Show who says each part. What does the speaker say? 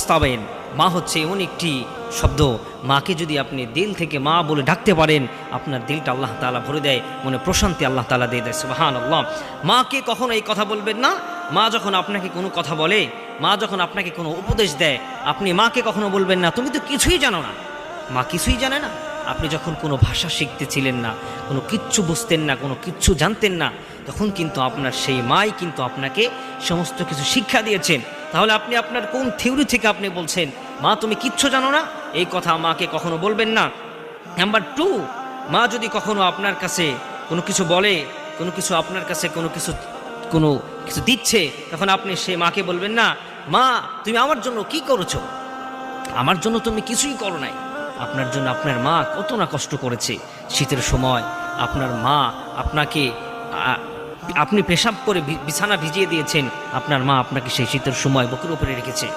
Speaker 1: ওয়াবস্তাবেন, মা হচ্ছে এমন একটি শব্দ, মাকে যদি আপনি দিল থেকে মা বলে ডাকতে পারেন, আপনার দিলটা আল্লাহ তাআলা ভরে দেয়, মনে প্রশান্তি আল্লাহ তাআলা দিয়ে দেয়। সুবহানাল্লাহ। মাকে কখনো এই কথা বলবেন না, মা যখন আপনাকে কোনো কথা বলে, মা যখন আপনাকে কোনো উপদেশ দেয়, আপনি মাকে কখনো বলবেন না তুমি তো কিছুই জানো না। মা কিছুই জানে না। আপনি যখন কোনো ভাষা শিখতেছিলেন না, কোনো কিচ্ছু বুঝতেন না, কোনো কিচ্ছু জানতেন না, তখন কিন্তু আপনার সেই মাই কিন্তু আপনাকে সমস্ত কিছু শিক্ষা দিয়েছেন। তাহলে আপনি আপনার কোন থিওরি থেকে আপনি বলছেন মা তুমি কিচ্ছু জানো না? এই কথা মাকে কখনো বলবেন না। নাম্বার 2, মা যদি কখনো আপনার কাছে কোনো কিছু বলে, কোনো কিছু আপনার কাছে কোনো কিছু দিচ্ছে, তখন আপনি সেই মাকে বলবেন না মা তুমি আমার জন্য কি করেছো, আমার জন্য তুমি কিছুই করো নাই। আপনার জন্য আপনার মা কত না কষ্ট করেছে। শীতের সময় আপনার মা আপনাকে আপনি পেশাব করে বিছানা ভিজিয়ে দিয়েছেন, আপনার মা আপনাকে সেই শীতের সময় বুকের উপরে রেখেছে।